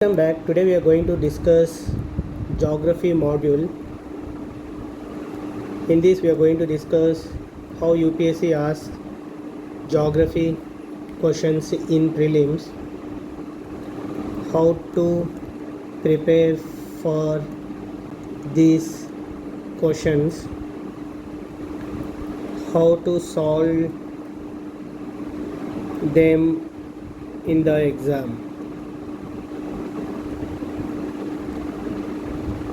Welcome back. Today we are going to discuss geography module. In this we are going to discuss how UPSC asks geography questions in prelims, how to prepare for these questions, how to solve them in the exam.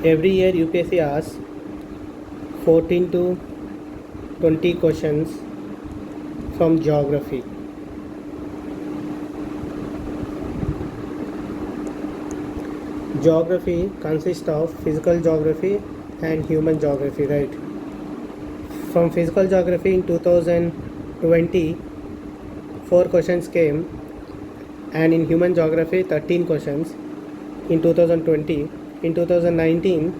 Every year UPSC asks 14 to 20 questions from geography. Geography consists of physical geography and human geography, right? From physical geography in 2020, 4 questions came, and in human geography 13 questions in 2020. In 2019,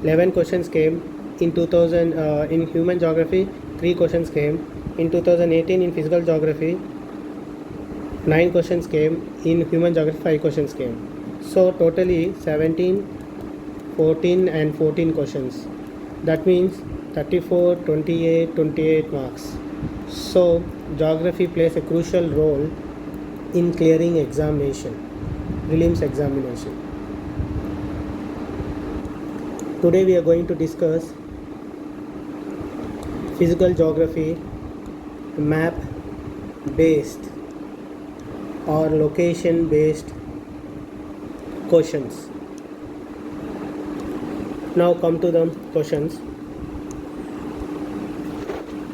11 questions came. In human geography, 3 questions came. In 2018, in physical geography, 9 questions came. In human geography, 5 questions came. So totally 17, 14 and 14 questions. That means 34, 28, 28 marks. So geography plays a crucial role in clearing examination, prelims examination. Today we are going to discuss physical geography, map based or location based questions. Now come to the questions.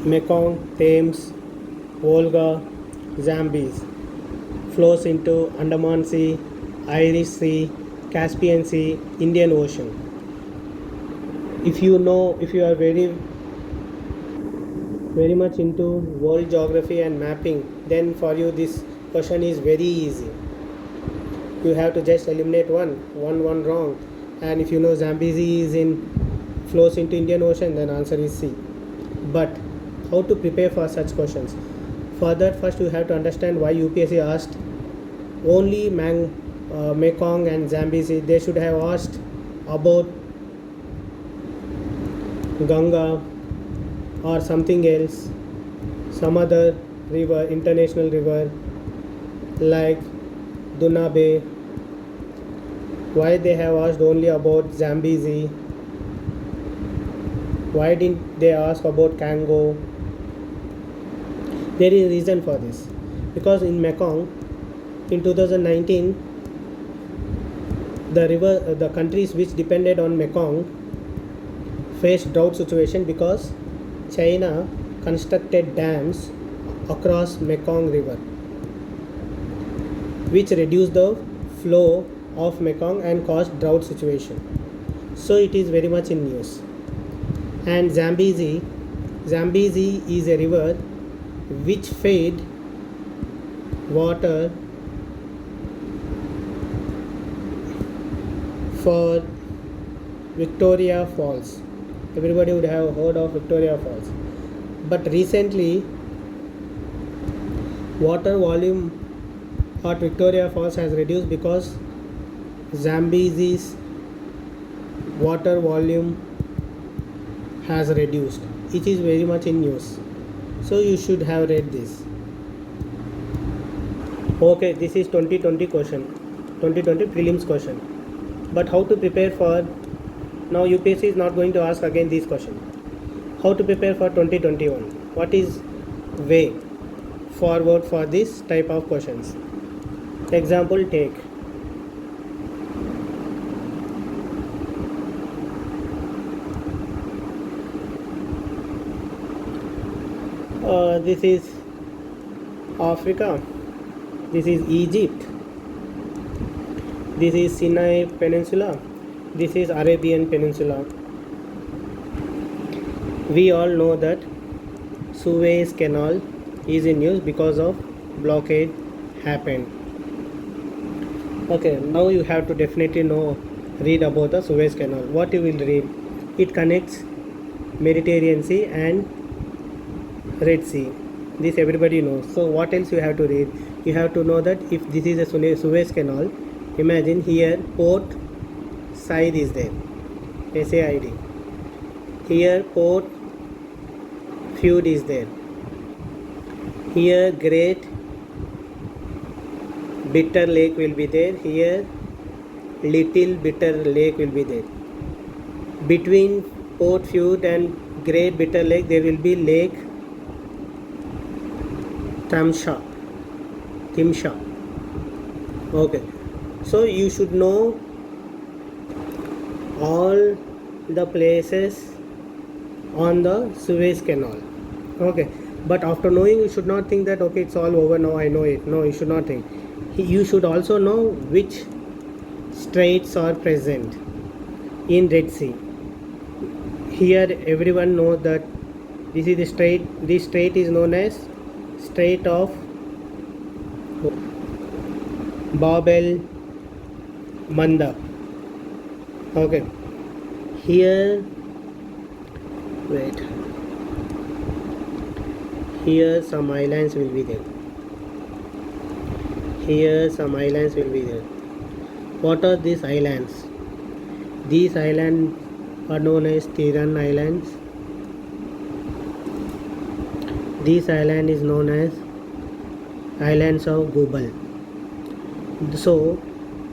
Mekong, Thames, Volga, Zambezi flows into Andaman Sea, Irish Sea, Caspian Sea, Indian Ocean. If you are very much into world geography and mapping, then for you this question is very easy. You have to just eliminate one wrong, and if you know Zambezi flows into Indian Ocean, then answer is C. But how to prepare for such questions? For that, first you have to understand why UPSC asked only Mekong and Zambezi. They should have asked about Ganga or something else, some other river, international river like Dunabe. Why they have asked only about Zambezi? Why didn't they ask about Congo? There is a reason for this, because in Mekong in 2019 the countries which depended on Mekong faced drought situation because China constructed dams across Mekong river, which reduced the flow of Mekong and caused drought situation. So it is very much in news. And Zambezi is a river which fed water for Victoria Falls. Everybody would have heard of Victoria Falls. But recently, water volume at Victoria Falls has reduced because Zambezi's water volume has reduced. It is very much in news. So you should have read this. Okay, this is 2020 question, 2020 prelims question. But how to prepare for, now UPSC is not going to ask again this question. How to prepare for 2021? What is way forward for this type of questions? Example take. This is Africa. This is Egypt. This is Sinai Peninsula. This is Arabian Peninsula. We all know that Suez Canal is in use because of blockade happened. Okay, now you have to definitely read about the Suez Canal. What you will read? It connects Mediterranean Sea and Red Sea. This everybody knows. So what else you have to read? You have to know that if this is a Suez Canal, Imagine here Port Said is there, SAID. Here Port Feud is there. Here Great Bitter Lake will be there. Here Little Bitter Lake will be there. Between Port Feud and Great Bitter Lake there will be Lake Timsha. Okay, so you should know all the places on the Suez Canal. Okay, but after knowing, you should not think that okay, it's all over now, I know it. No, you should not think. You should also know which straits are present in Red Sea. Here everyone knows that this is the strait. This strait is known as Strait of Bab el Manda. Okay, here wait, here some islands will be there. Here some islands will be there. What are these islands? These islands are known as Tiran Islands. This island is known as Islands of Gubal. So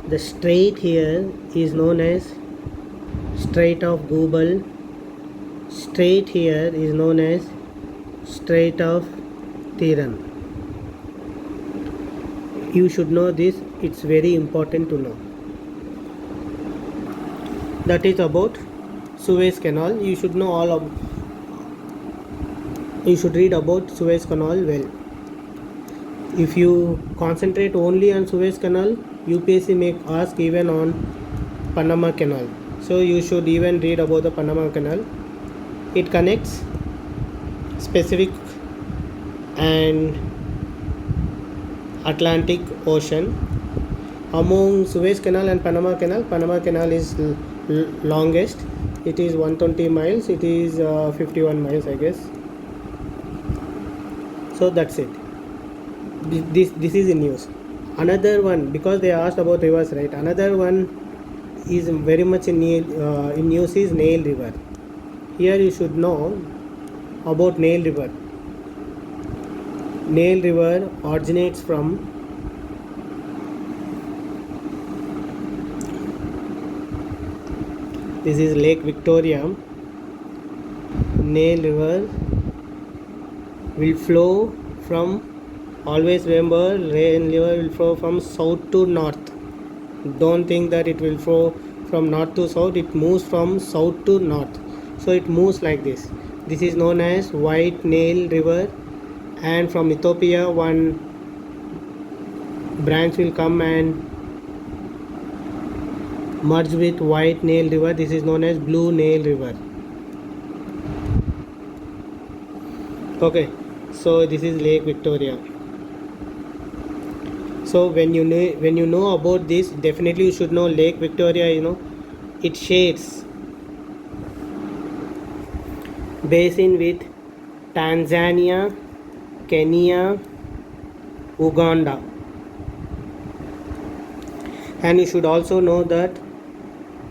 the strait here is known as Strait of Gubal. Strait here is known as Strait of Tiran. You should know this, it's very important to know. That is about Suez Canal. You should know all of, you should read about Suez Canal well. If you concentrate only on Suez Canal, UPSC may ask even on Panama Canal. So you should even read about the Panama Canal. It connects Pacific and Atlantic Ocean. Among Suez Canal and Panama Canal is longest. It is 120 miles. It is 51 miles, I guess. So that's it. This is in news. Another one, because they asked about rivers, right? Another one is very much in news is Nile River. Here you should know about Nile River. Nile River originates from this is Lake Victoria. Nile River will flow from, always remember, Nile River will flow from south to north. Don't think that it will flow from north to south. It moves from south to north. So it moves like this. This is known as White Nile River, and from Ethiopia one branch will come and merge with White Nile River. This is known as Blue Nile River. Okay, so this is Lake Victoria. So when you know about this, definitely you should know Lake Victoria. You know, it shares basin with Tanzania, Kenya, Uganda. And you should also know that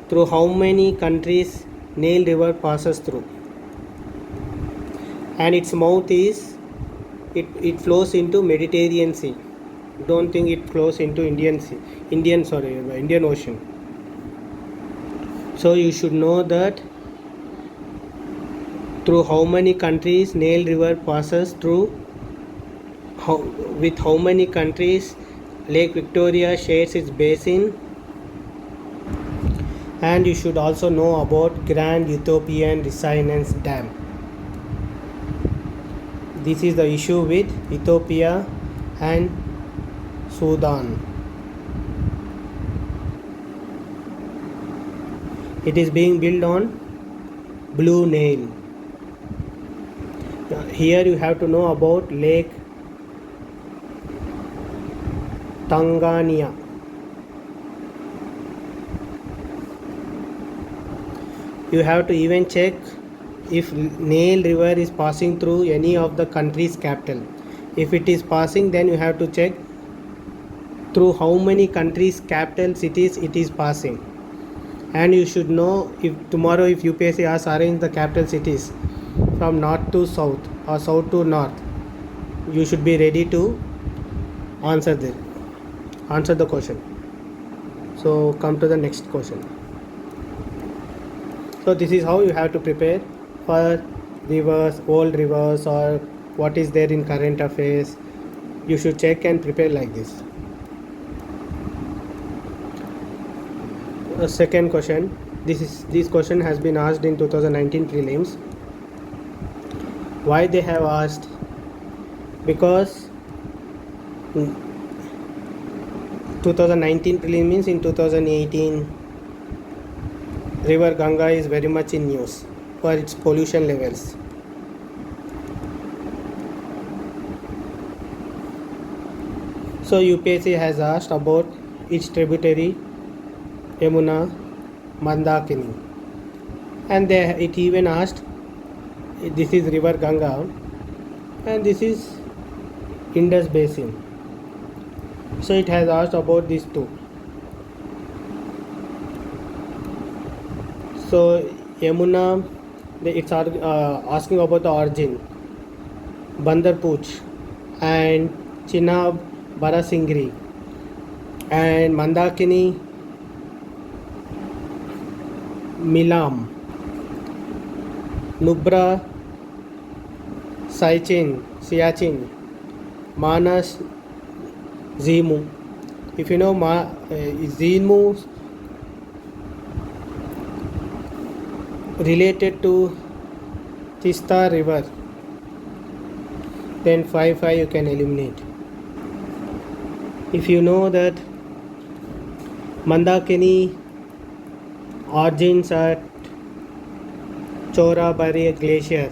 through how many countries Nile River passes through. And its mouth is, it flows into Mediterranean Sea. Don't think it flows into Indian Ocean. So you should know that through how many countries Nile River passes through, with how many countries Lake Victoria shares its basin. And you should also know about Grand Ethiopian Renaissance Dam. This is the issue with Ethiopia and Sudan. It is being built on Blue Nile. Here you have to know about Lake Tanganyika. You have to even check if Nile River is passing through any of the country's capital. If it is passing, then you have to check through how many countries capital cities it is passing. And you should know, if tomorrow if UPSC asks arrange the capital cities from north to south or south to north, you should be ready to answer the question. So come to the next question. So this is how you have to prepare for rivers, old rivers, or what is there in current affairs. You should check and prepare like this. Second question. This question has been asked in 2019 prelims. Why they have asked? Because 2019 prelim means in 2018 river Ganga is very much in news for its pollution levels. So UPSC has asked about its tributary Yamuna, Mandakini, and it even asked, this is river Ganga and this is Indus Basin. So it has asked about these two. So Yamuna, it's asking about the origin, Bandar Pooch and Chinab Barasingri, and Mandakini Milam, Nubra Siachin, Manas Zimu. If you know Zimu related to Tista river, then 5 you can eliminate. If you know that Mandakini origins at Chorabari glacier,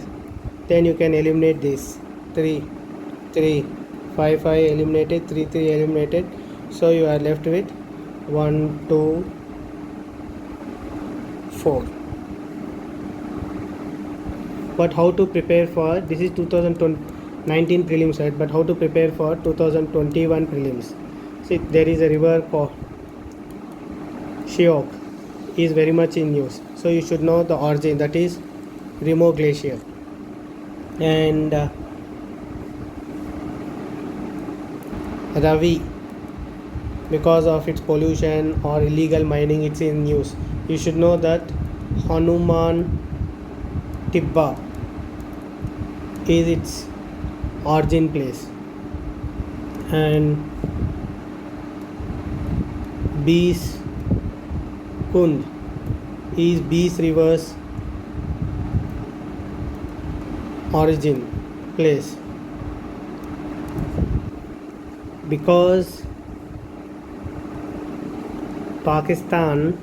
then you can eliminate this. 3 5 eliminated, 3 eliminated. So you are left with 1 2 4. But how to prepare for, this is 2019 prelims, right? But how to prepare for 2021 prelims? See, there is a river called Shiok, is very much in news. So you should know the origin, that is Rimo Glacier. And Ravi, because of its pollution or illegal mining, it's in news. You should know that Hanuman Tibba is its origin place, and Bees Kund is Bees river's origin place, because Pakistan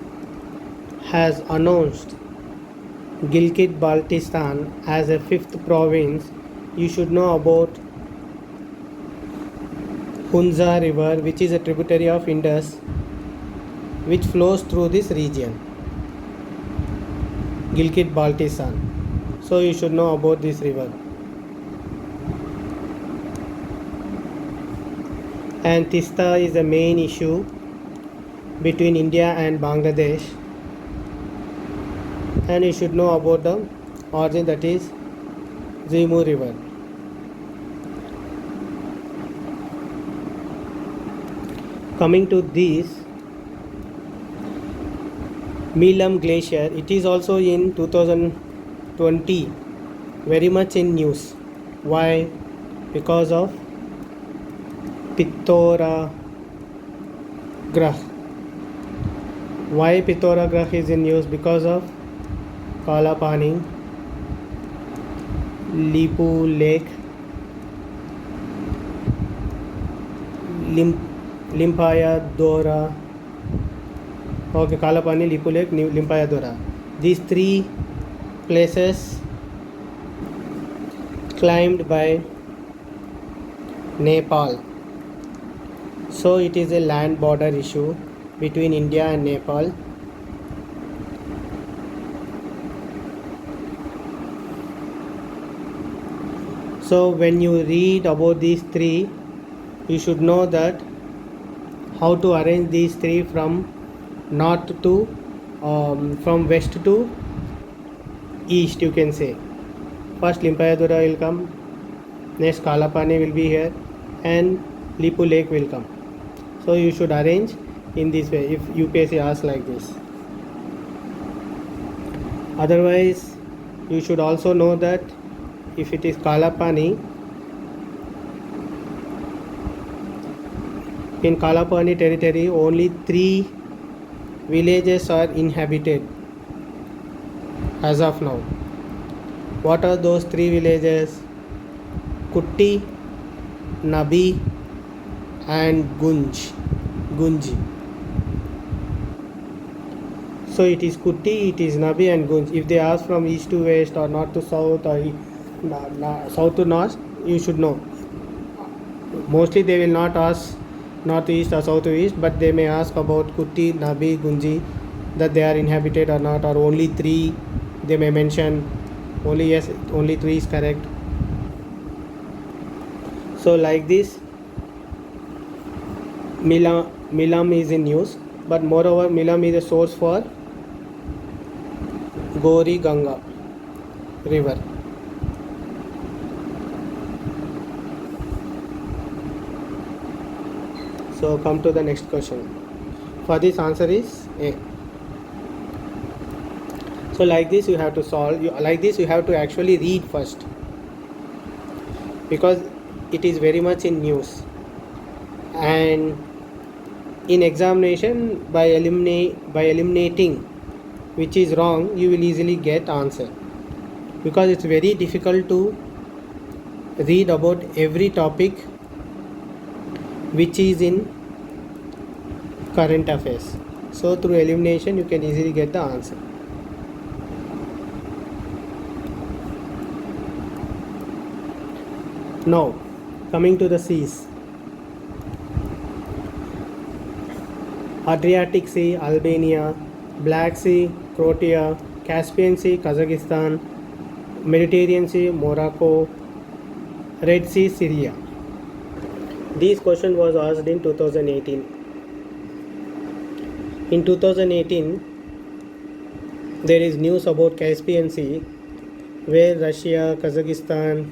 has announced Gilgit-Baltistan as a 5th province. You should know about Hunza river, which is a tributary of Indus, which flows through this region, Gilgit-Baltistan. So you should know about this river. And Tista is the main issue between India and Bangladesh, and you should know about the origin, that is Zimu river. Coming to this Milam glacier, it is also in 2020 very much in news. Why? Because of Pithora Grah. Why Pithora Grah is in news? Because of Kalapani, Lipu Lake, Limpaya Dora. Okay, Kalapani, Lipu Lake, Limpaya Dora. These 3 places climbed by Nepal. So it is a land border issue between India and Nepal. So when you read about these 3, you should know that how to arrange these three from north to from west to east, you can say. First Limpayadura will come, next Kalapani will be here, and Lipu Lake will come. So you should arrange in this way if UPSC asks like this. Otherwise, you should also know that if it is Kalapani, in Kalapani territory only 3 villages are inhabited as of now. What are those 3 villages? Kutti, Nabi and Gunji. So it is Kutti, it is Nabi and Gunj. If they ask from east to west or north to south or south to north, you should know. Mostly they will not ask north to east or south to east, but they may ask about Kutti, Nabi, Gunji, that they are inhabited or not, or only 3 they may mention. Only yes, only 3 is correct. So like this, Milam is in use, but moreover Milam is a source for Gauri Ganga river. So come to the next question. For this answer is A. So like this you have to solve, like this you have to actually read first, because it is very much in news, and in examination by eliminating which is wrong, you will easily get answer, because it's very difficult to read about every topic which is in current affairs. So through elimination you can easily get the answer. Now coming to the seas. Adriatic Sea, Albania; Black Sea, Croatia; Caspian Sea, Kazakhstan; Mediterranean Sea, Morocco; Red Sea, Syria. This question was asked in 2018. In 2018, there is news about Caspian Sea, where Russia, Kazakhstan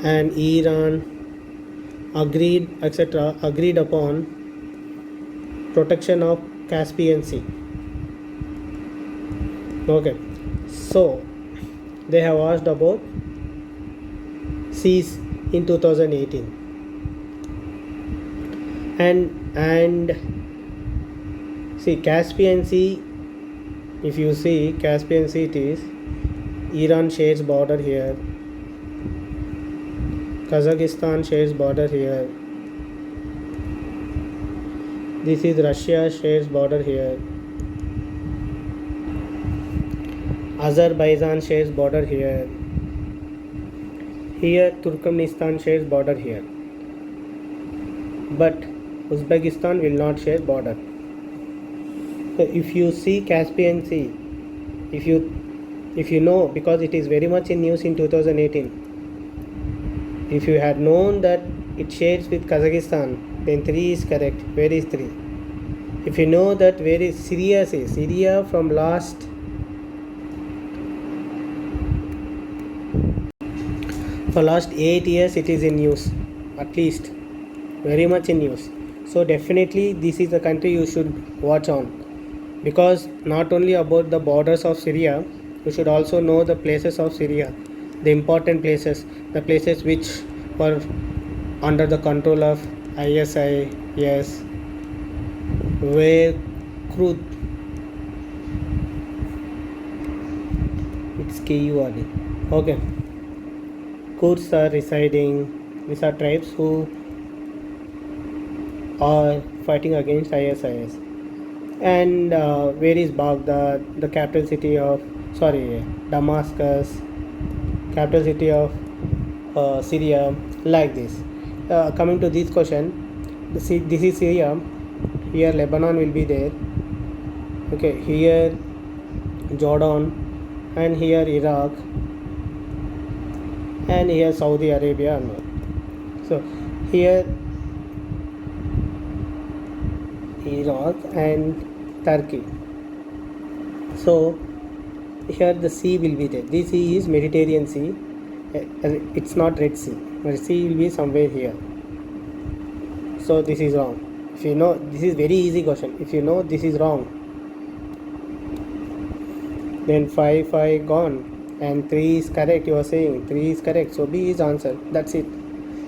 and Iran agreed upon protection of Caspian Sea. Okay, so they have asked about seas in 2018, and see Caspian Sea. If you see Caspian Sea, it is Iran shares border here, Kazakhstan shares border here, this is Russia shares border here, Azerbaijan shares border here, here Turkmenistan shares border here, but Uzbekistan will not share border. So if you see Caspian Sea, if you know, because it is very much in news in 2018, if you had known that it shares with Kazakhstan, then 3 is correct. Where is 3? If you know that where is Syria, say Syria from last for last 8 years it is in news, at least very much in news. So definitely this is the country you should watch on, because not only about the borders of Syria, you should also know the places of Syria, the important places, the places which were under the control of ISIS, where Kurd, it's KURD, okay, Kurds are residing. These are tribes who are fighting against ISIS. And where is Baghdad, the capital city of Damascus, capital city of Syria, like this. Coming to this question, this is Syria, here Lebanon will be there, okay, here Jordan, and here Iraq, and here Saudi Arabia. So here Iraq and Turkey. So here the sea will be there. This sea is Mediterranean Sea. It's not Red Sea. Red Sea will be somewhere here. So this is wrong. If you know, this is very easy question. If you know this is wrong, then 5 gone and 3 is correct. You are saying 3 is correct. So B is answer. That's it.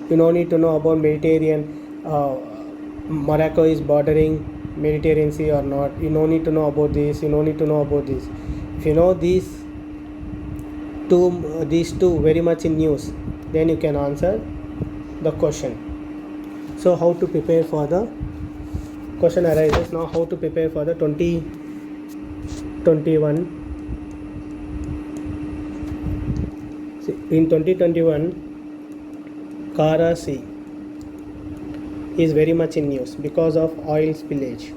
You don't need to know about Mediterranean. Morocco is bordering Mediterranean Sea or not. You don't need to know about this. You don't need to know about this. If you know these two very much in news, then you can answer the question. So how to prepare for the question arises now, how to prepare for the 2021. In 2021, Kara Sea is very much in news because of oil spillage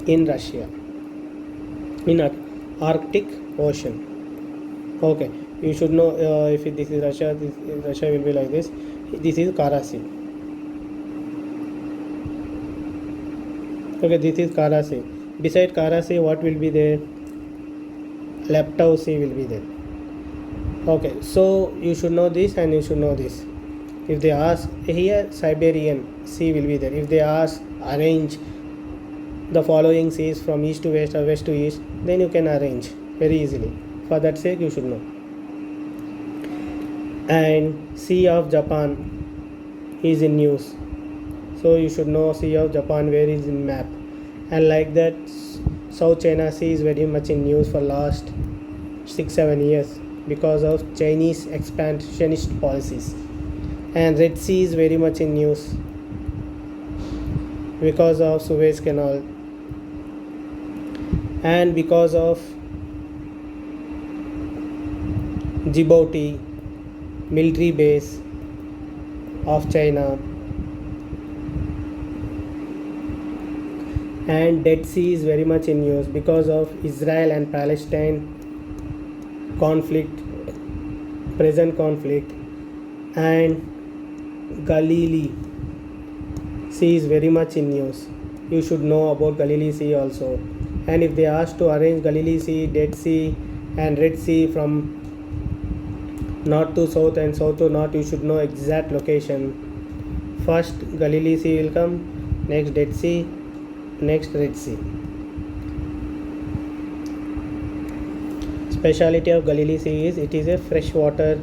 in Russia, in Arctic Ocean. Okay, you should know if this is Russia, Russia will be like this. This is Kara Sea. Okay, this is Kara Sea. Beside Kara Sea, what will be there? Laptev Sea will be there. Okay, so you should know this and you should know this. If they ask here, Siberian Sea will be there. If they ask arrange the following seas from east to west or west to east, then you can arrange very easily. For that sake, you should know. And Sea of Japan is in news, so you should know Sea of Japan where is in map. And like that, South China Sea is very much in news for last 6-7 years because of Chinese expansionist policies. And Red Sea is very much in news because of Suez Canal and because of Djibouti military base of China. And Dead Sea is very much in news because of Israel and Palestine conflict, present conflict. And Galilee Sea is very much in news. You should know about Galilee Sea also. And if they ask to arrange Galilee Sea, Dead Sea and Red Sea from north to south and south to north, you should know exact location. First Galilee Sea will come, next Dead Sea, next Red Sea. Speciality of Galilee Sea is it is a freshwater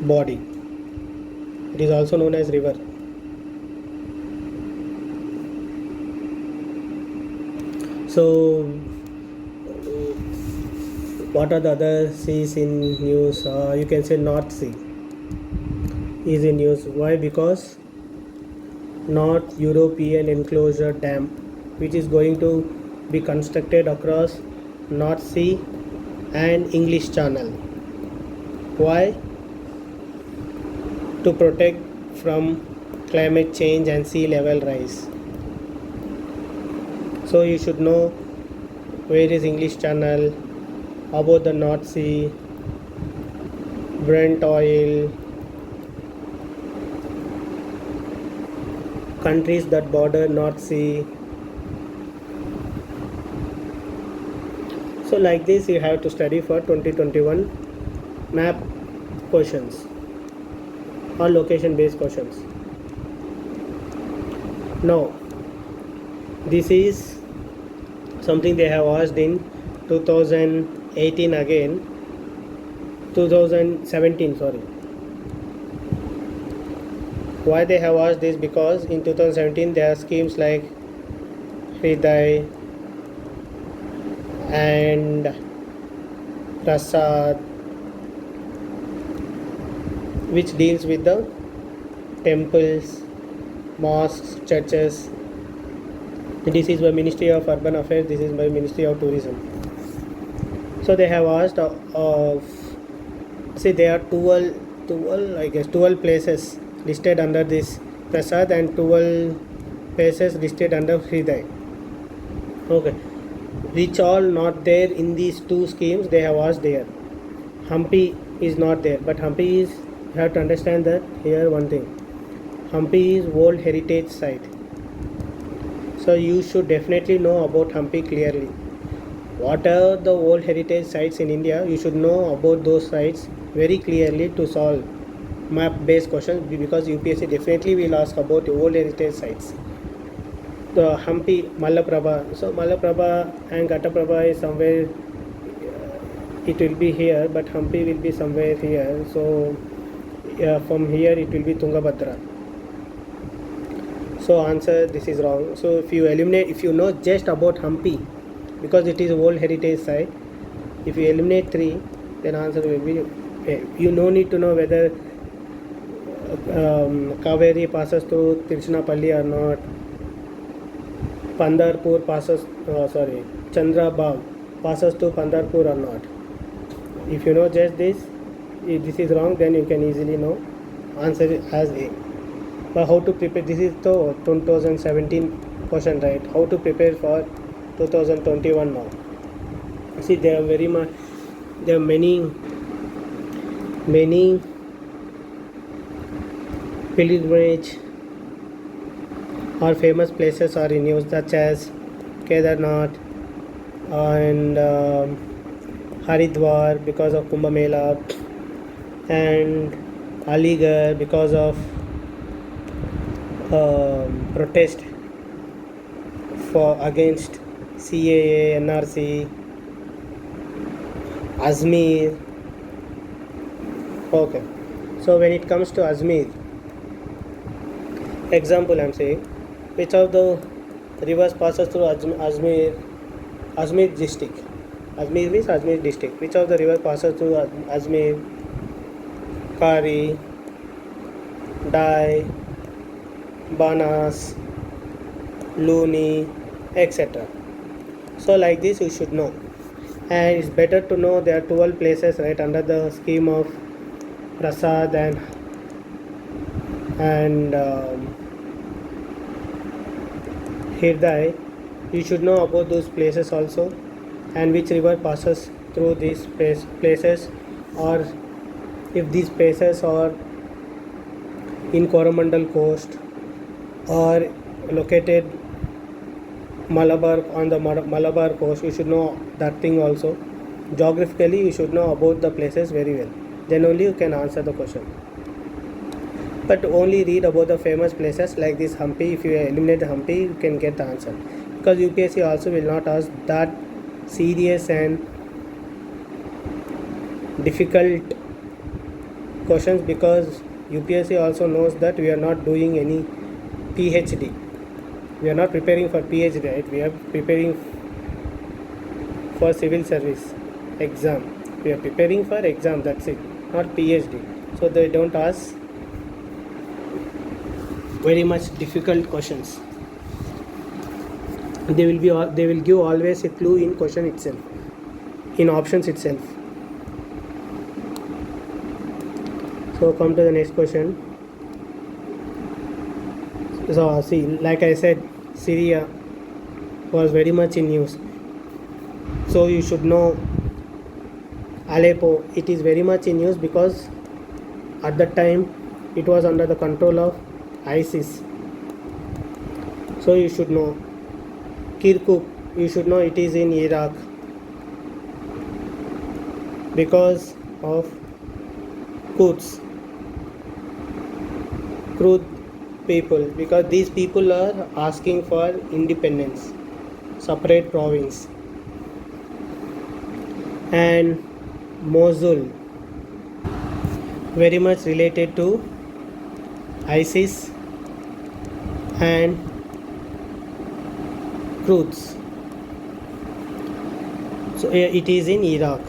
body. It is also known as river. So what are the other seas in news? You can say North Sea is in news. Why? Because North European Enclosure Dam, which is going to be constructed across North Sea and English Channel. Why? To protect from climate change and sea level rise. So you should know where is English Channel, about the North Sea, Brent oil, countries that border North Sea. So like this you have to study for 2021 map questions or location based questions. Now this is something they have asked in 2018 again, 2017 sorry. Why they have asked this? Because in 2017 there are schemes like Hriday and Prasad, which deals with the temples, mosques, churches. This is by Ministry of Urban Affairs, this is by Ministry of Tourism. So they have asked see there are 12 places listed under this Prasad and 12 places listed under Hriday. Okay, which all not there in these two schemes they have asked there. Hampi is not there, but Hampi is, you have to understand that here one thing. Hampi is World Heritage Site. So you should definitely know about Hampi clearly. What are the World Heritage Sites in India? You should know about those sites very clearly to solve map-based questions, because UPSC definitely will ask about the World Heritage Sites. The Hampi, Malaprabha. So Malaprabha and Ghataprabha is somewhere. It will be here, but Hampi will be somewhere here. So from here it will be Tungabhadra. So answer, this is wrong. So if you know just about Hampi, because it is a World Heritage Site, if you eliminate 3, then answer will be, you no need to know whether Kaveri passes through Tiruchinappalli or not, Pandarpur passes, Chandrabag passes to Pandarpur or not. If you know just this, if this is wrong, then you can easily know answer as A. But how to prepare? This is the 2017 question, right? How to prepare for 2021 now? See, there are many pilgrimage or famous places are in use, such as Kedarnath and Haridwar because of Kumbh Mela, and Aligarh because of protest against CAA, NRC, Ajmer. Okay, so when it comes to Ajmer, example I am saying, which of the rivers passes through Ajmer district? Ajmer means Ajmer district. Which of the rivers passes through Ajmer? Kari, Dai, Banas, Luni, etc. So like this you should know, and it's better to know there are 12 places, right, under the scheme of Prasad and Hirday. You should know about those places also, and which river passes through these places, or if these places are in Coromandel coast or located on the Malabar coast. You should know that thing also. Geographically you should know about the places very well, then only you can answer the question. But only read about the famous places like this Hampi. If you eliminate the Hampi, you can get the answer, because UPSC also will not ask that serious and difficult questions, because UPSC also knows that we are not doing any PhD. We are not preparing for PhD, right? We are preparing for civil service exam. We are preparing for exam, that's it, not PhD. So they don't ask very much difficult questions. They will give always a clue in question itself, in options itself. So come to the next question. So see, like I said, Syria was very much in news. So you should know Aleppo. It is very much in news because at that time it was under the control of ISIS. So you should know Kirkuk. You should know it is in Iraq because of Kurds people, because these people are asking for independence, separate province. And Mosul, very much related to ISIS and Kurds. So it is in Iraq.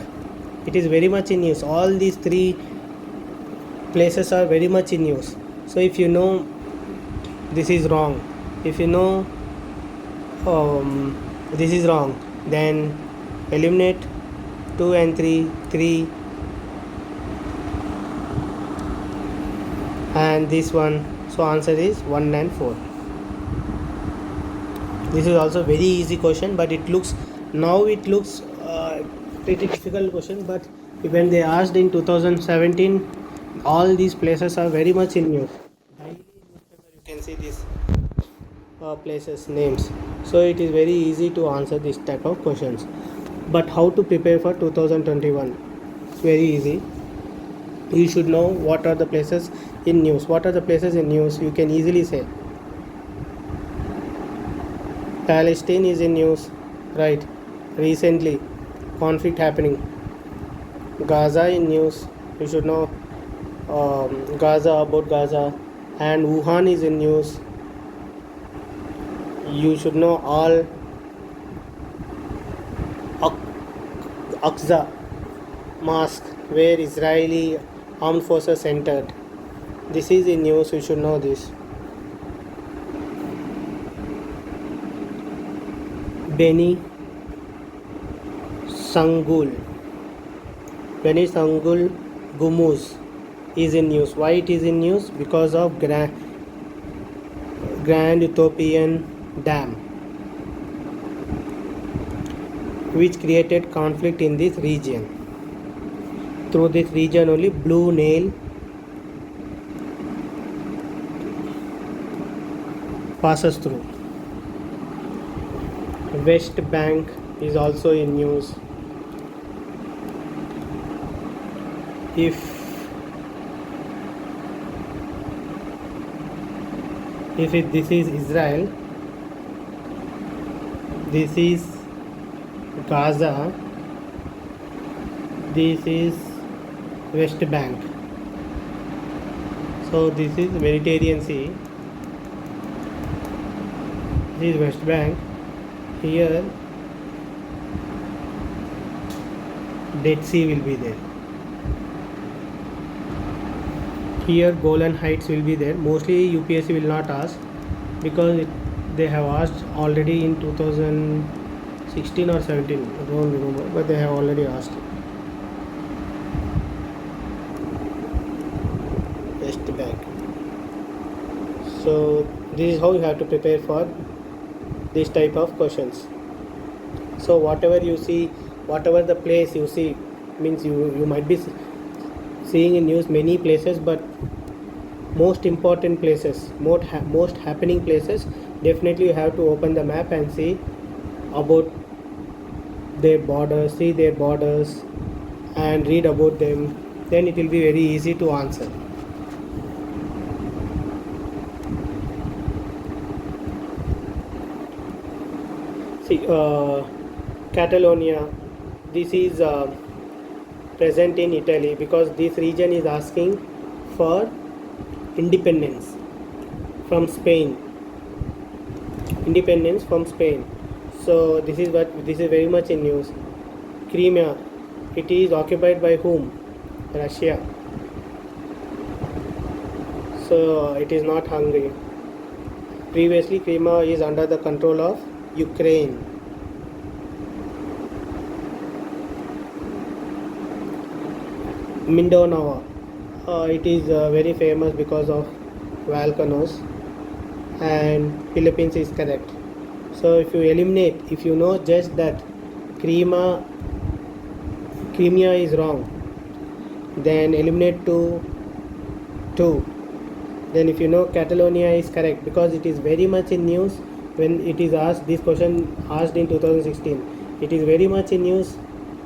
It is very much in news. All these 3 places are very much in news. So if you know this is wrong, if you know this is wrong, then eliminate 2 and 3, and this one. So answer is 1 and 4. This is also very easy question, but it looks pretty difficult question. But when they asked in 2017, all these places are very much in news. places names. So it is very easy to answer this type of questions. But how to prepare for 2021? It's very easy. You should know what are the places in news. What are the places in news? You can easily say Palestine is in news, right? Recently, conflict happening. Gaza in news. You should know Gaza, about Gaza, and Wuhan is in news. You should know all Aqsa mosque where Israeli armed forces entered. This is in news. You should know this. Beni Sangul. Beni Sangul Gumuz is in news. Why it is in news? Because of Grand Ethiopian Dam, which created conflict in this region. Through this region only Blue Nile passes through. West Bank is also in news. This is Israel, this is Gaza, this is West Bank. So this is Mediterranean Sea, this is West Bank. Here Dead Sea will be there. Here Golan Heights will be there. Mostly UPSC will not ask because they have asked already in 2016 or 17. I don't remember, but they have already asked. West Bank. So this is how you have to prepare for this type of questions. So whatever you see, whatever the place you see, means you might be seeing in news many places, but most important places, most happening places, definitely you have to open the map and see about their borders, see their borders and read about them. Then it will be very easy to answer. See, Catalonia, this is present in Italy because this region is asking for independence from Spain. Independence from Spain. So this is very much in news. Crimea, it is occupied by whom? Russia. So it is not Hungary. Previously Crimea is under the control of Ukraine. Mindanao, it is very famous because of volcanoes, and Philippines is correct. So if you eliminate, if you know just that Crimea is wrong, then eliminate two. Then if you know Catalonia is correct because it is very much in news when it is asked, this question asked in 2016. It is very much in news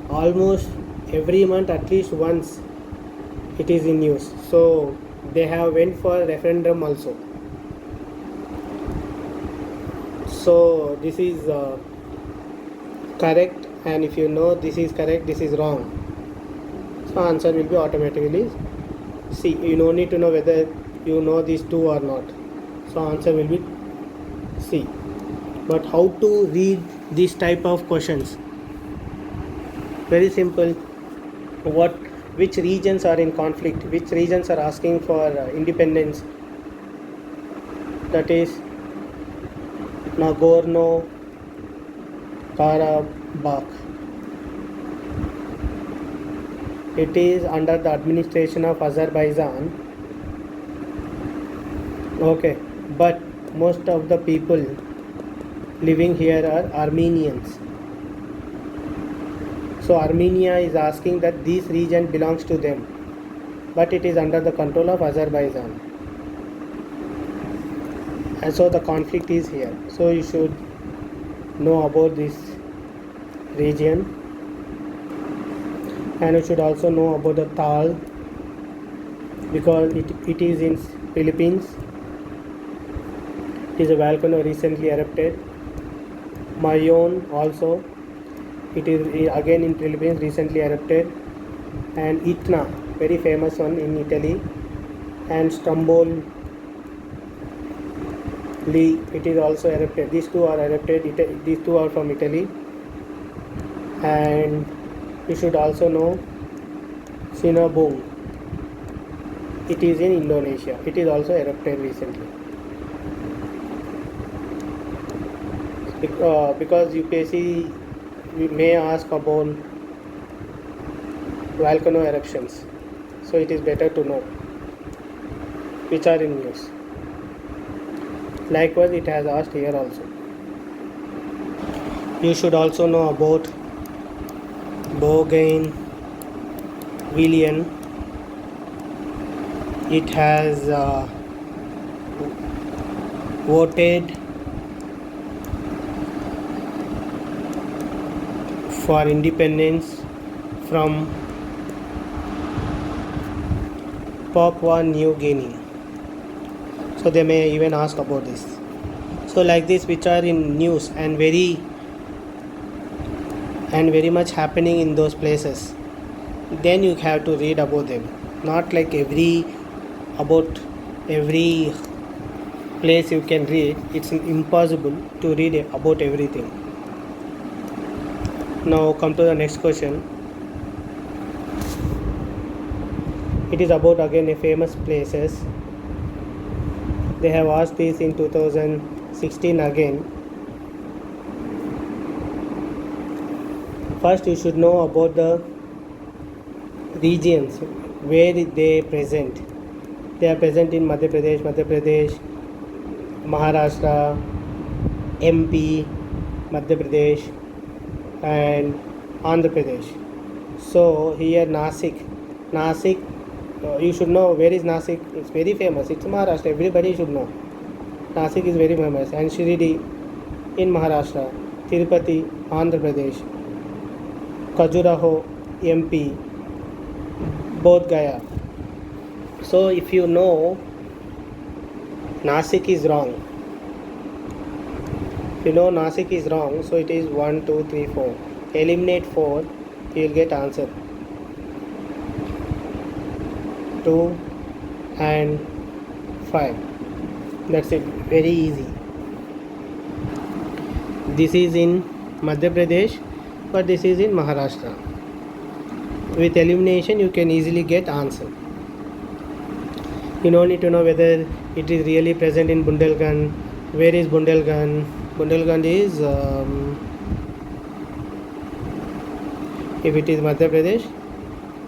almost every month, at least once it is in news. So they have went for referendum also. So this is correct, and if you know this is correct, this is wrong, so answer will be automatically C. You no need to know whether you know these two or not, so answer will be C. But how to read this type of questions? Very simple. Which regions are in conflict, which regions are asking for independence? That is Nagorno Karabakh. It is under the administration of Azerbaijan. Okay, but most of the people living here are Armenians. So Armenia is asking that this region belongs to them, but it is under the control of Azerbaijan. And so the conflict is here. So you should know about this region, and you should also know about the Taal, because it is in Philippines. It is a volcano recently erupted. Mayon also, it is again in Philippines, recently erupted. And Etna, very famous one in Italy. And Stromboli, it is also erupted. These two are erupted. These two are from Italy. And you should also know Sinabung. It is in Indonesia. It is also erupted recently. Because UPSC may ask about volcano eruptions, so it is better to know which are in news. Likewise, it has asked here also. You should also know about Bougainville. It has voted for independence from Papua New Guinea. So they may even ask about this. So like this, which are in news and very much happening in those places, then you have to read about them. Not like about every place you can read. It's impossible to read about everything. Now come to the next question. It is about again a famous places. They have asked this in 2016 again. First, you should know about the regions where they present. They are present in Madhya Pradesh, Maharashtra, MP, Madhya Pradesh, and Andhra Pradesh. So here Nasik, you should know where is Nasik. It's very famous. It's Maharashtra. Everybody should know. Nasik is very famous. And Shirdi in Maharashtra, Tirupati, Andhra Pradesh, Khajuraho, MP, Bodh Gaya. So if you know Nasik is wrong, so it is 1, 2, 3, 4. Eliminate 4, you will get answer. 2 and 5. That's it. Very easy. This is in Madhya Pradesh, but this is in Maharashtra. With elimination, you can easily get answer. You don't need to know whether it is really present in Bundelkhand. Where is Bundelkhand? Bundelkhand is, if it is Madhya Pradesh,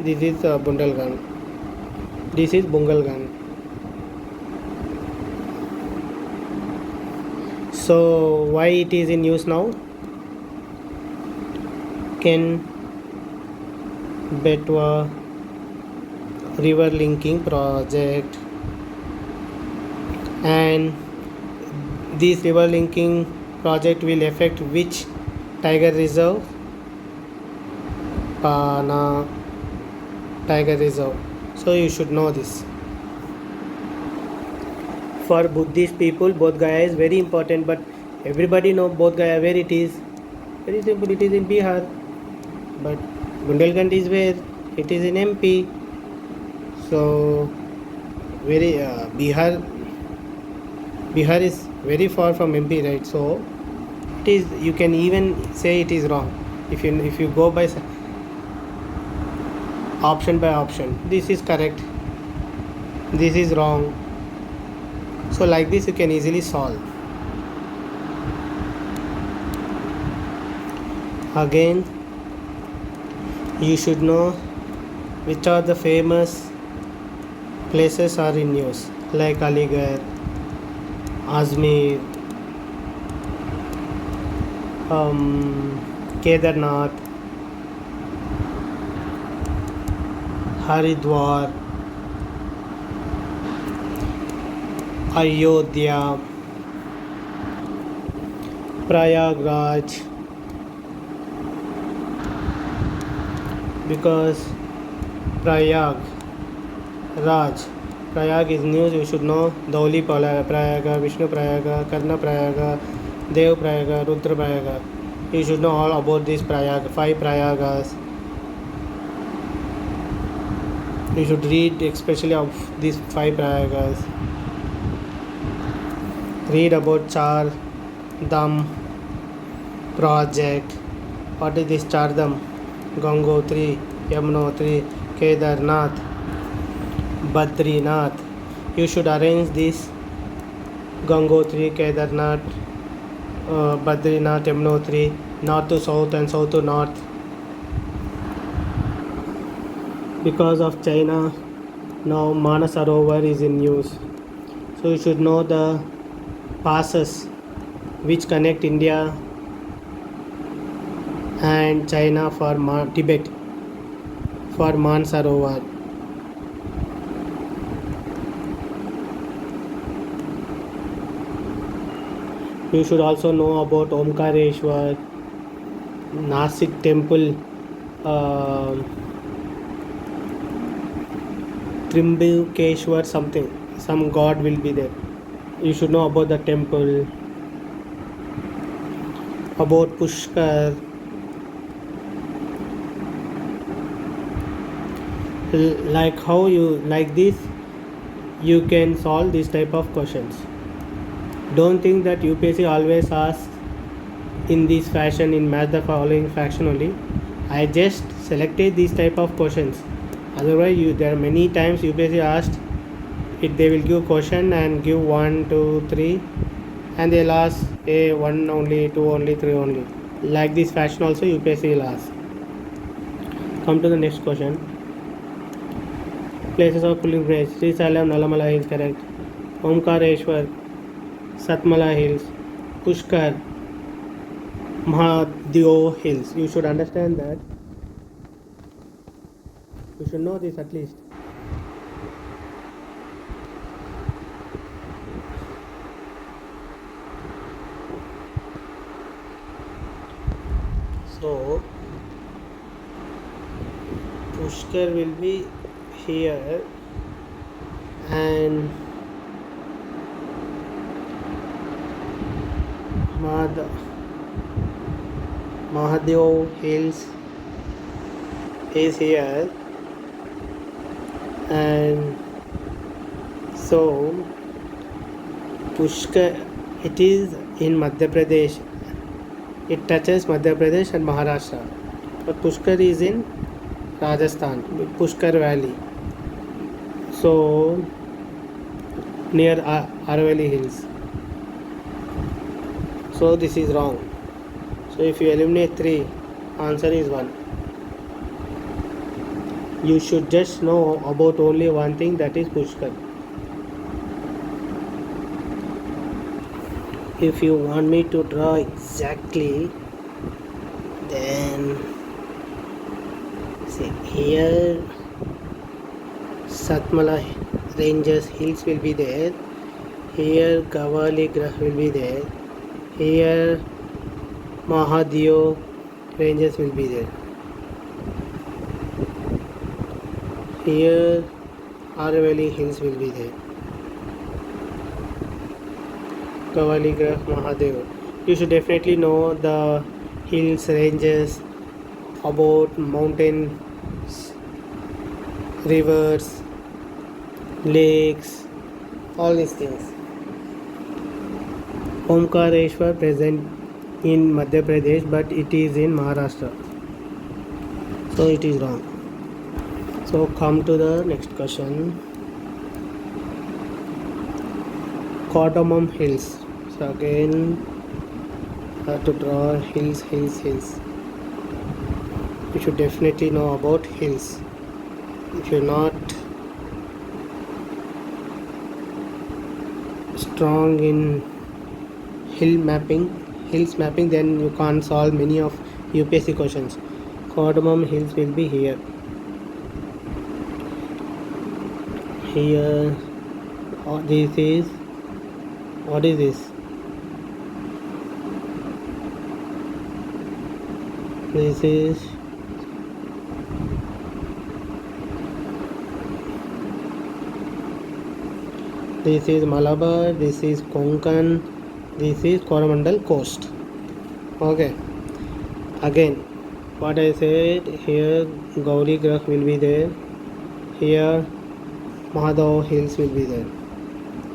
this is Bundelkhand. This is Bundelkhand. So why it is in use now? Ken Betwa river linking project, and this river linking project will affect which tiger reserve? Pana Tiger Reserve. So you should know this. For Buddhist people, Bodh Gaya is very important, but everybody know Bodh Gaya where it is. Very simple, it is in Bihar. But Bundelkhand is where? It is in MP. So very Bihar is very far from MP, right? So it is. You can even say it is wrong if you go by option by option. This is correct. This is wrong. So like this, you can easily solve. Again, you should know which are the famous places are in news, like Aligarh, Ajmer, Kedarnath, Haridwar, Ayodhya, Prayagraj, because Prayag, Raj, Prayag is news, you should know. Dhauli Prayaga, Vishnu Prayaga, Karna Prayaga, Dev Prayaga, Rudra Prayaga. You should know all about these Prayag, 5 Prayagas. You should read especially of these 5 Prayagas. Read about Char Dham project. What is this Char Dham? Gangotri, Yamunotri, Kedarnath, Badrinath. You should arrange this Gangotri, Kedarnath, Badrinath, Yamunotri, north to south and south to north. Because of China, now Manasarovar is in use. So you should know the passes which connect India and China for Tibet for Mansarovar. You should also know about Omkareshwar, Nasik temple, Trimbakeshwar something, some god will be there. You should know about the temple, about Pushkar, like how you like this you can solve this type of questions. Don't think that UPSC always asks in this fashion, in match the following fashion only. I just selected these type of questions. Otherwise there are many times UPSC asked it, they will give question and give 1 2 3 and they'll ask a 1 only, 2 only, 3 only. Like this fashion also UPSC will ask. Come to the next question. Places of pilgrimage: Sri Salam, Nalamala Hills, correct. Omkareshwar, Satmala Hills, Pushkar, Mahadev Hills. You should understand that. You should know this at least. So Pushkar will be here and Mahadev Hills is here, and so Pushkar, it is in Madhya Pradesh. It touches Madhya Pradesh and Maharashtra, but Pushkar is in Rajasthan, Pushkar Valley. So near Aravalli Hills. So this is wrong. So if you eliminate 3, answer is 1. You should just know about only one thing, that is Pushkar. If you want me to draw exactly, then see here Satmala Ranges Hills will be there. Here Gavali Grah will be there. Here Mahadev Ranges will be there. Here Aravalli Hills will be there. Gavali Grah, Mahadev. You should definitely know the hills, ranges, about mountains, rivers, lakes, all these things. Omkareshwar present in Madhya Pradesh, but it is in Maharashtra. So it is wrong. So come to the next question. Cardamom Hills. So again have to draw hills. You should definitely know about hills. If you're not strong in hills mapping, then you can't solve many of UPSC questions. Cardamom Hills will be here. Here, this is, what is this? This is Malabar, this is Konkan, this is Coromandel coast. Okay, again what I said, here Gauri Grakh will be there, here Mahadao Hills will be there.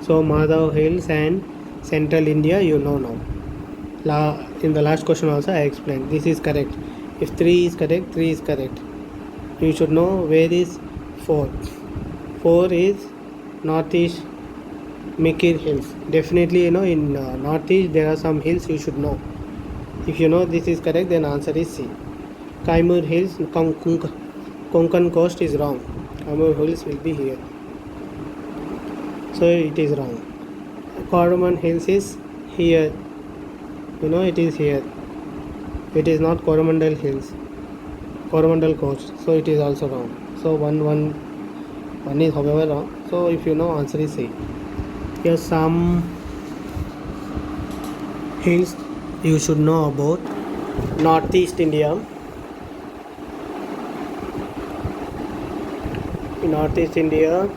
So Mahadao Hills and central India you know now. In the last question also I explained this is correct. If 3 is correct, 3 is correct. You should know where is 4. 4 is northeast Mikir Hills. Definitely you know in northeast there are some hills you should know. If you know this is correct, then answer is C. Kaimur Hills, Konkan coast is wrong. Kaimur Hills will be here. So it is wrong. Coromandel Hills is here. You know it is here. It is not Coromandel Hills. Coromandel coast. So it is also wrong. So one is however wrong. So if you know, answer is C. Here some hills you should know about. Northeast India. In Northeast India,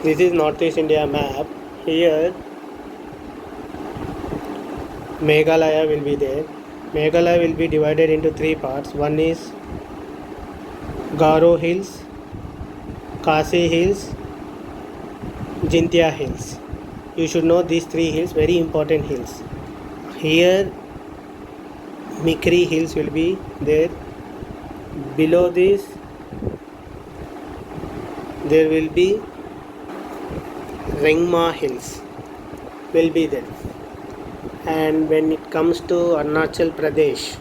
this is Northeast India map. Here Meghalaya will be there. Meghalaya will be divided into 3 parts. One is Garo Hills, Khasi Hills, Jintia Hills. You should know these 3 hills, very important hills. Here Mikri Hills will be there. Below this there will be Rengma Hills will be there. And when it comes to Arunachal Pradesh,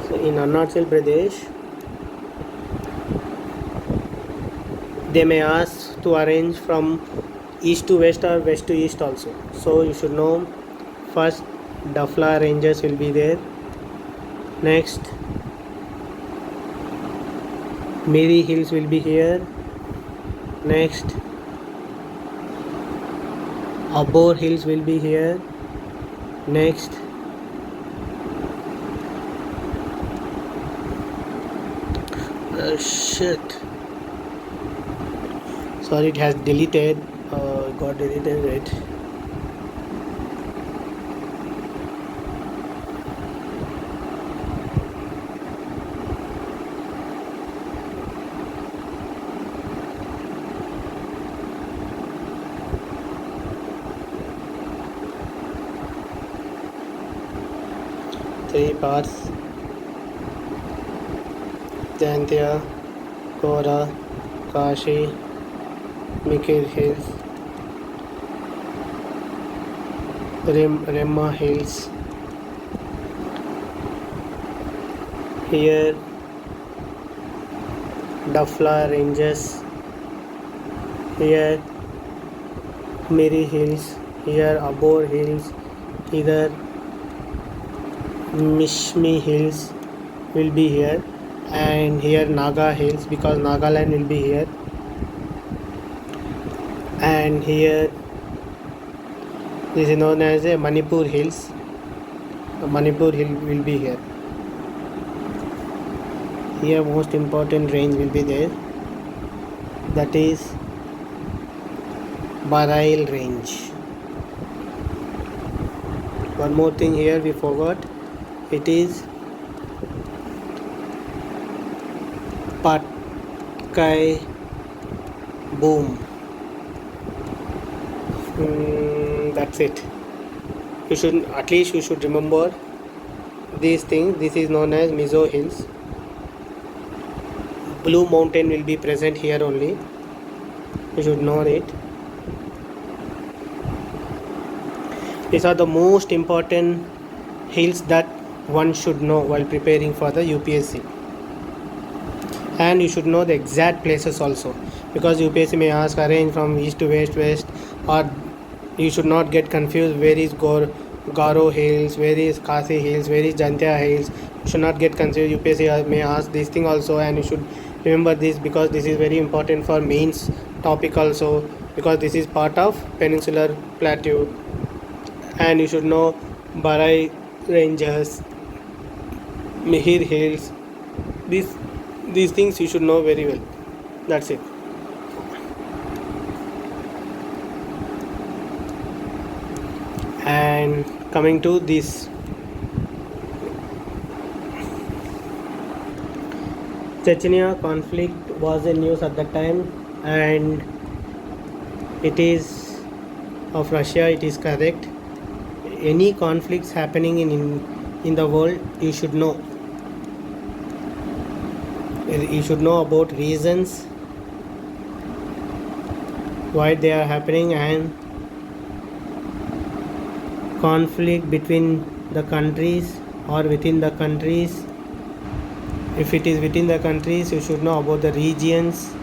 so in Arunachal Pradesh they may ask to arrange from east to west or west to east also. So you should know, first Dafla ranges will be there, next Miri Hills will be here, next Abor Hills will be here, next sorry, it has deleted, got deleted it. Three parts: Jaintia, Kora, Kashi, Mikir Hills, Remma Hills. Here Dafla ranges, here Miri Hills, here Abor Hills, either Mishmi Hills will be here, and here Naga Hills because Nagaland will be here, and here this is known as a Manipur Hills. Manipur Hill will be here. Here most important range will be there, that is Barail range. One more thing here we forgot, it is Patkai Boom. That's it. You should, at least you should remember these things. This is known as Mizo Hills. Blue Mountain will be present here only. You should know it. These are the most important hills that one should know while preparing for the UPSC. And you should know the exact places also, because UPSC may ask arrange from east to west, or you should not get confused where is Garo Hills, where is Khasi Hills, where is Jantia Hills. You should not get confused. UPSC may ask this thing also, and you should remember this because this is very important for mains topic also, because this is part of Peninsular Plateau, and you should know Barai Ranges, Mihir Hills. These these things you should know very well. That's it. And coming to this, Chechnya conflict was in news at that time, and it is of Russia. It is correct. Any conflicts happening in the world, you should know. You should know about reasons why they are happening, and conflict between the countries or within the countries. If it is within the countries, you should know about the regions.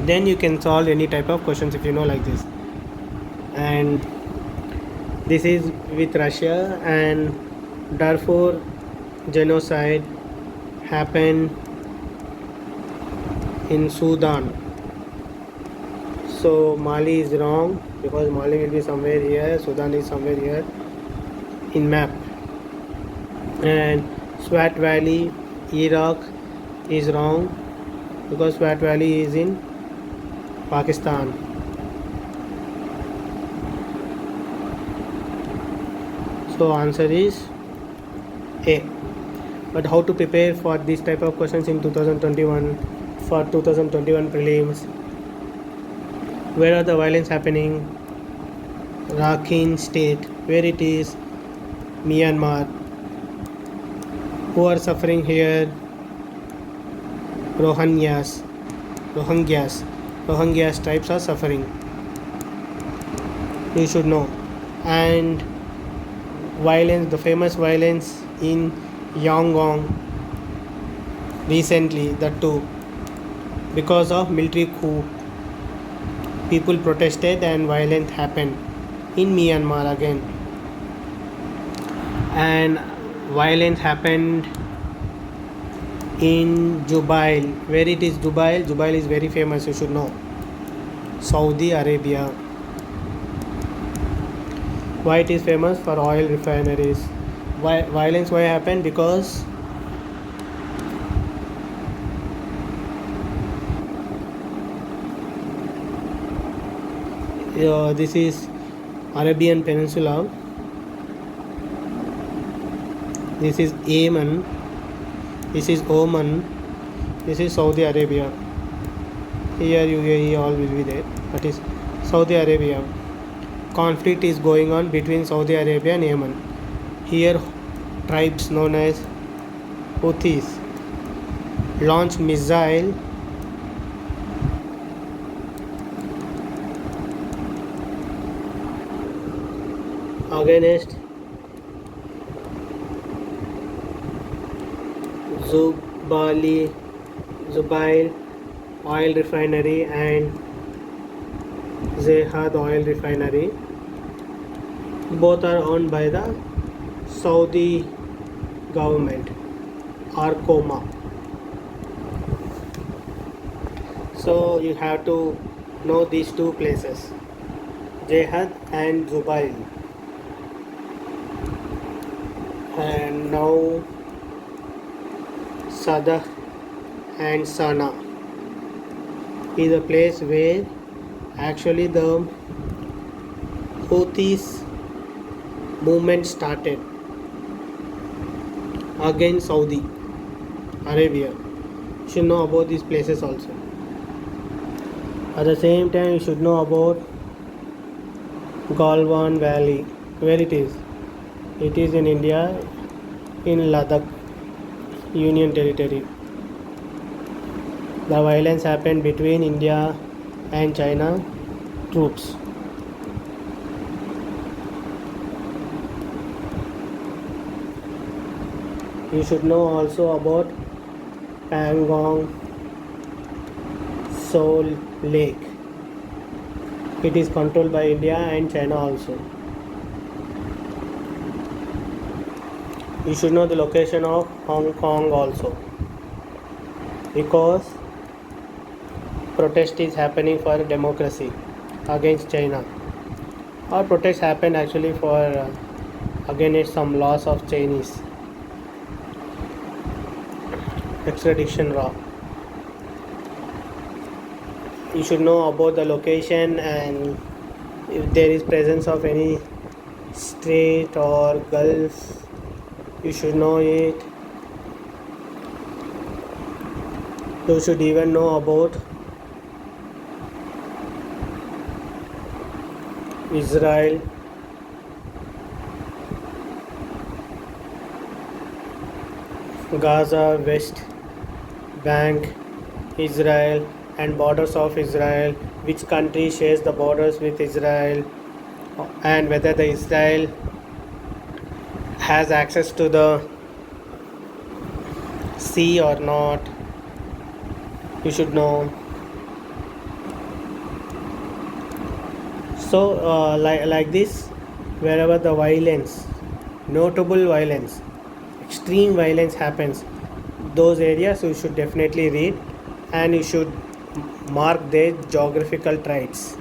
Then you can solve any type of questions if you know like this. And this is with Russia, and Darfur genocide happened in Sudan. So Mali is wrong, because Mali will be somewhere here, Sudan is somewhere here in map. And Swat Valley, Iraq is wrong, because Swat Valley is in Pakistan. So answer is A. But how to prepare for this type of questions in 2021, for 2021 prelims? Where are the violence happening? Rakhine state. Where it is? Myanmar. Who are suffering here? Rohingyas. Rohingyas tribes are suffering. You should know. And violence, the famous violence in Yangon recently, that too, because of military coup. People protested and violence happened in Myanmar again. And violence happened in Jubail. Where it is Jubail? Jubail is very famous, you should know. Saudi Arabia. Why it is famous? For oil refineries. Why violence? Why happened? Because this is Arabian Peninsula. This is Yemen. This is Oman. This is Saudi Arabia. Here UAE all will be there. That is Saudi Arabia. Conflict is going on between Saudi Arabia and Yemen. Here tribes known as Houthis launch missile against Zubail oil refinery and Zahad oil refinery. Both are owned by the Saudi government or Coma. So you have to know these two places, Zahad and Zubail. And now Sadr and Sana is a place where actually the Houthis movement started against Saudi Arabia. You should know about these places also. At the same time, you should know about Galwan Valley. Where it is? It is in India, in Ladakh Union Territory. The violence happened between India and China troops. You should know also about Pangong Sol Lake. It is controlled by India and China also. You should know the location of Hong Kong also, because protest is happening for democracy against China, or protests happen actually for against some laws of Chinese extradition law. You should know about the location, and if there is presence of any strait or gulf, you should know it. You should even know about Israel, Gaza, West Bank, Israel, and borders of Israel, which country shares the borders with Israel, and whether the Israel has access to the sea or not. You should know. So like this, wherever the violence, notable violence, extreme violence happens, those areas you should definitely read, and you should mark their geographical traits.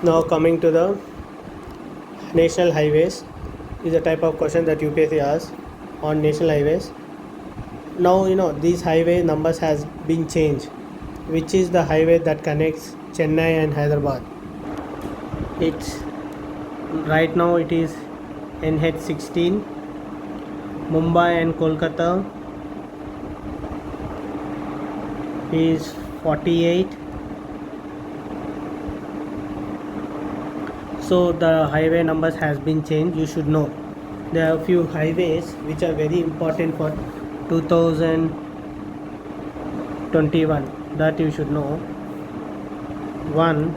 Now coming to the national highways, is a type of question that UPSC asks on national highways. Now these highway numbers has been changed. Which is the highway that connects Chennai and Hyderabad? It's right now it is NH16. Mumbai and Kolkata is 48. So the highway numbers has been changed. You should know there are a few highways which are very important for 2021 that you should know. One,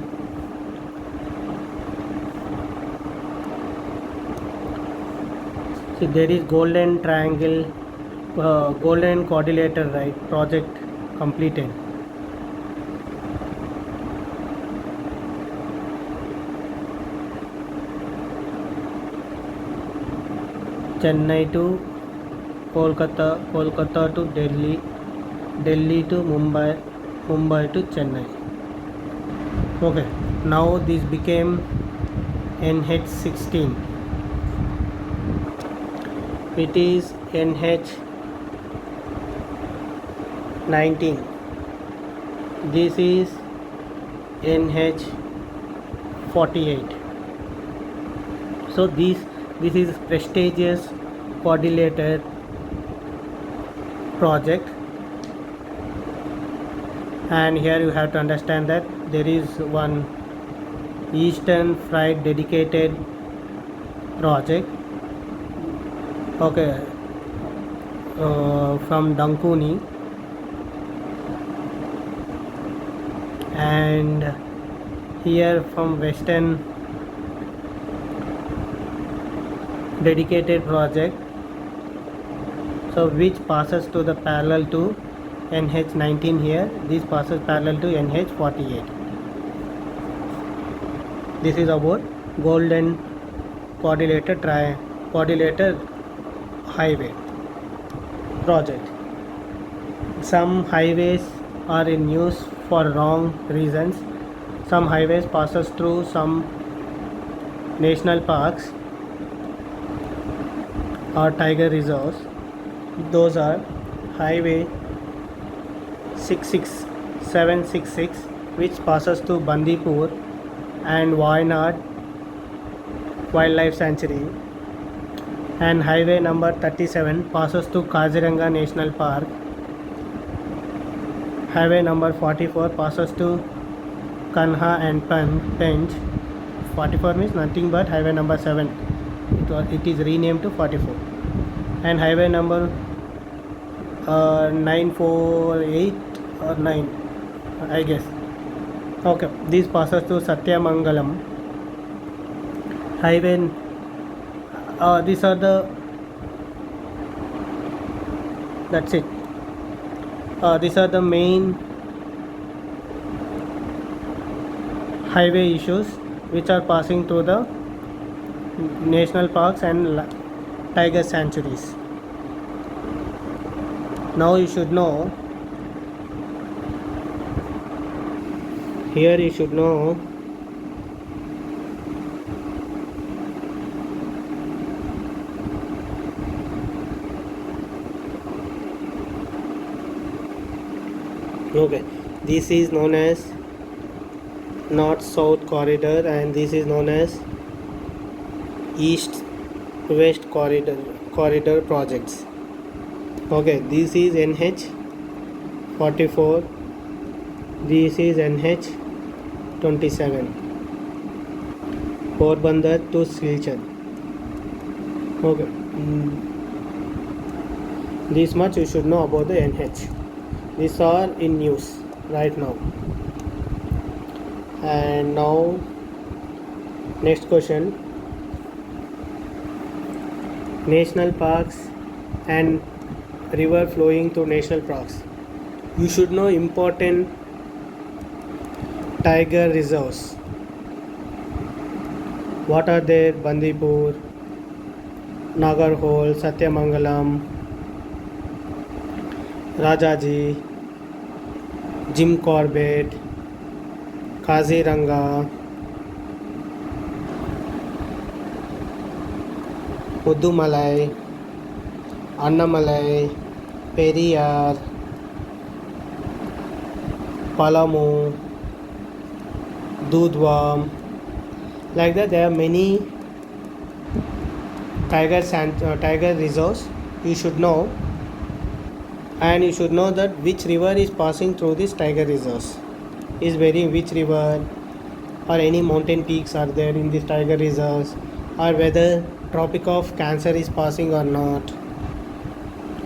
see, there is Golden Triangle, Golden Quadrilateral, right, project completed. Chennai to Kolkata, Kolkata to Delhi, Delhi to Mumbai, Mumbai to Chennai. Okay, now this became NH16. It is NH19. This is NH48. So this is prestigious quadrilateral project, and here you have to understand that there is one Eastern Freight dedicated project, okay, from Dankuni, and here from Western dedicated project, so which passes to the parallel to NH19 here. This passes parallel to NH48. This is about Golden Quadrilateral highway project. Some highways are in use for wrong reasons. Some highways passes through some national parks or tiger reserves. Those are highway 766, which passes to Bandipur and Wayanad Wildlife Sanctuary, and highway number 37 passes to Kaziranga National Park. Highway number 44 passes to Kanha and Pench. 44 means nothing but highway number 7. It is renamed to 44. And highway number 948 or 9, I guess. Okay, this passes to Satyamangalam. Highway, these are the, that's it. These are the main highway issues which are passing through the national parks and tiger sanctuaries. Now you should know, here you should know okay, this is known as north south corridor and this is known as east west corridor projects. Okay, this is NH 44, this is NH 27, Porbandar to Silchar. Okay, this much you should know about the NH. These are in news right now. And now next question, national parks and river flowing to national parks. You should know important tiger reserves. What are there? Bandipur, Nagarhole, Satyamangalam, Rajaji, Jim Corbett, Kaziranga, Mudumalai, Annamalai, Periyar, Palamu, Dudhwa. Like that, there are many tiger reserves. You should know, and you should know that which river is passing through these tiger reserves. Is very which river or any mountain peaks are there in these tiger reserves, or whether Tropic of Cancer is passing or not.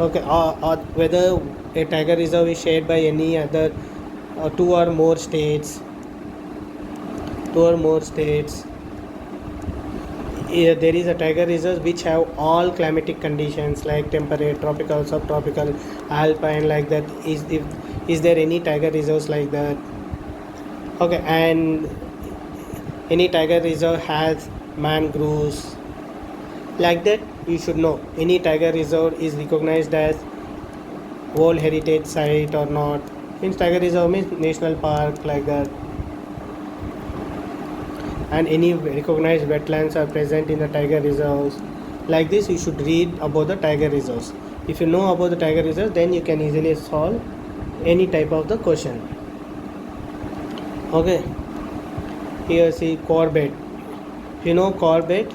Okay, or whether a tiger reserve is shared by any other two or more states. Yeah, there is a tiger reserve which have all climatic conditions like temperate, tropical, subtropical, alpine, like that. Is there any tiger reserves like that? Okay, and any tiger reserve has mangroves, like that. You should know any tiger reserve is recognized as World Heritage Site or not. Means tiger reserve means national park, like that. And any recognized wetlands are present in the tiger reserves. Like this, you should read about the tiger reserves. If you know about the tiger reserves, then you can easily solve any type of the question. Okay, here see Corbett. You know Corbett?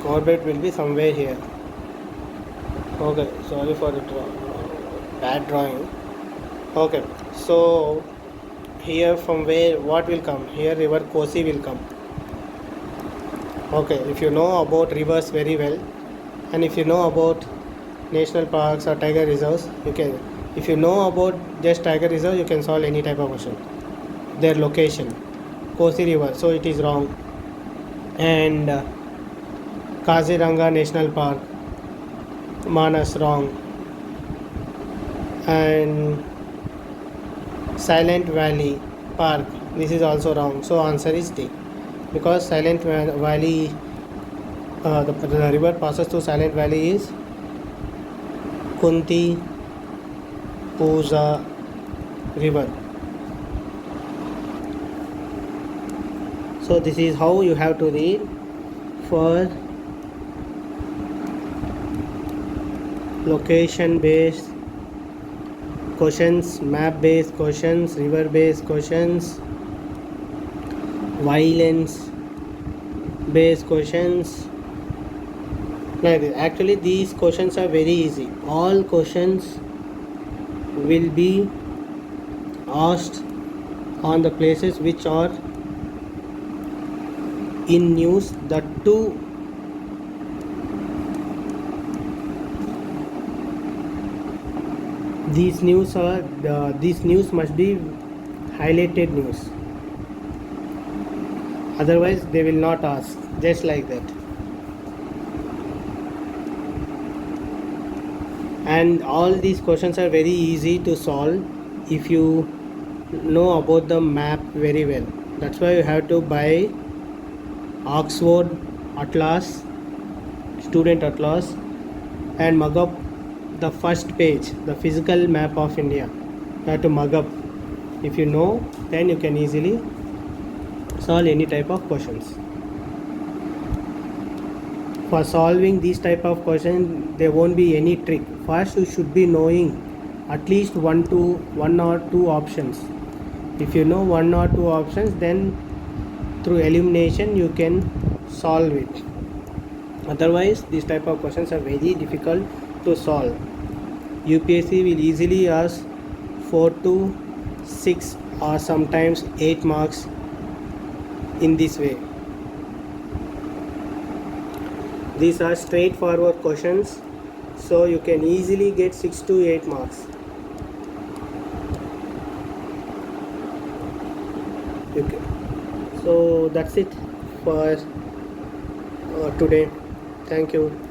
Corbett will be somewhere here. Okay, sorry for the bad drawing. Okay, so here from where what will come? Here river Kosi will come. Okay, if you know about rivers very well, and if you know about national parks or tiger reserves, you can. If you know about just tiger reserve, you can solve any type of question. Their location, Kosi River, so it is wrong. And Kaziranga National Park, Manas, wrong. And Silent Valley Park, this is also wrong. So answer is D, because Silent Valley, the river passes through Silent Valley is Kunti Puja river. So this is how you have to read for location based questions, map based questions, river based questions, violence based questions. Like this. Actually these questions are very easy. All questions will be asked on the places which are in news. That too, these news must be highlighted news, otherwise they will not ask, just like that. and all these questions are very easy to solve if you know about the map very well. That's why you have to buy Oxford Atlas, student atlas, and mug up the first page, the physical map of India. You have to mug up. If you know, then you can easily solve any type of questions. For solving these type of questions, there won't be any trick. First, you should be knowing at least one or two options. If you know one or two options, then through elimination you can solve it. Otherwise, these type of questions are very difficult to solve. UPSC will easily ask 4 to 6 or sometimes 8 marks in this way. These are straightforward questions, so you can easily get 6 to 8 marks. Okay. So that's it for today. Thank you.